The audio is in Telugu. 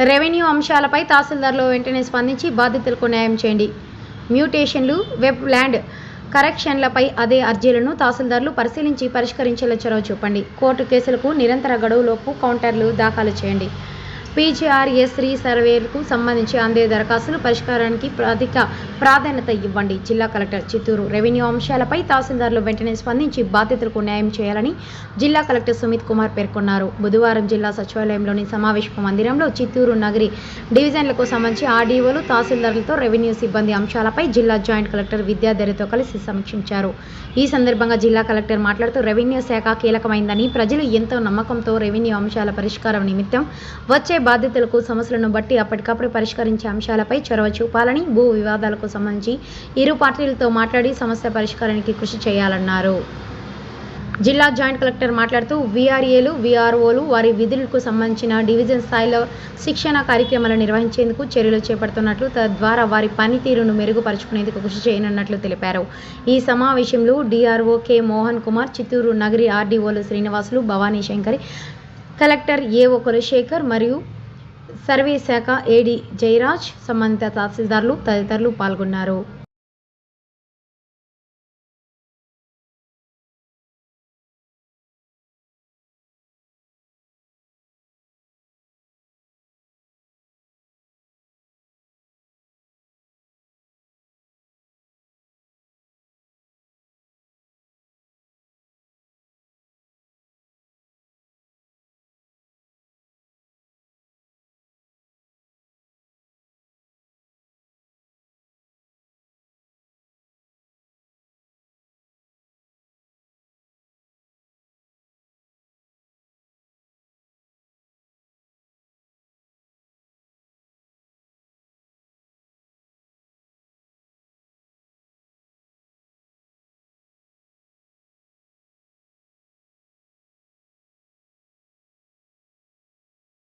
రెవెన్యూ అంశాలపై తహసీల్దార్లు వెంటనే స్పందించి బాధితులకు న్యాయం చేయండి. మ్యూటేషన్లు, వెబ్ ల్యాండ్ కరెక్షన్లపై అదే అర్జీలను తహసీల్దార్లు పరిశీలించి పరిష్కరించేలా చొరవ చూపండి. కోర్టు కేసులకు నిరంతర గడువులోపు కౌంటర్లు దాఖలు చేయండి. పీజీఆర్ఎస్ రీసర్వేలకు సంబంధించి అందే దరఖాస్తుల పరిష్కారానికి అధిక ప్రాధాన్యత ఇవ్వండి. జిల్లా కలెక్టర్ చిత్తూరు. రెవెన్యూ అంశాలపై తహసీల్దార్లు వెంటనే స్పందించి బాధితులకు న్యాయం చేయాలని జిల్లా కలెక్టర్ సుమిత్ కుమార్ పేర్కొన్నారు. బుధవారం జిల్లా సచివాలయంలోని సమావేశ మందిరంలో చిత్తూరు నగరి డివిజన్లకు సంబంధించి ఆర్డీఓలు, తహసీల్దార్లతో రెవెన్యూ సిబ్బంది అంశాలపై జిల్లా జాయింట్ కలెక్టర్ విద్యాధరితో కలిసి సమీక్షించారు. ఈ సందర్భంగా జిల్లా కలెక్టర్ మాట్లాడుతూ రెవెన్యూ శాఖ కీలకమైందని, ప్రజలు ఎంతో నమ్మకంతో రెవెన్యూ అంశాల పరిష్కారం నిమిత్తం వచ్చే బాధితులకు సమస్యలను బట్టి అప్పటికప్పుడు పరిష్కరించే అంశాలపై చొరవ చూపాలని, భూ వివాదాలకు సంబంధించి ఇరు పార్టీలతో మాట్లాడి సమస్య పరిష్కారానికి కృషి చేయాలన్నారు. జిల్లా జాయింట్ కలెక్టర్ మాట్లాడుతూ వీఆర్ఏలు, వీఆర్ఓలు వారి విధులకు సంబంధించిన డివిజన్ స్థాయిలో శిక్షణ కార్యక్రమాలు నిర్వహించేందుకు చర్యలు చేపడుతున్నట్లు, తద్వారా వారి పనితీరును మెరుగుపరుచుకునేందుకు కృషి చేయనున్నట్లు తెలిపారు. ఈ సమావేశంలో డిఆర్ఓ కె మోహన్ కుమార్, చిత్తూరు నగరి ఆర్డీఓలు శ్రీనివాసులు, భవానీ శంకరి, కలెక్టర్ ఏఓ కులశేఖర్ మరియు సర్వే శాఖ ఏడీ జయరాజ్, సంబంధిత తహసీల్దార్లు తదితరులు పాల్గొన్నారు.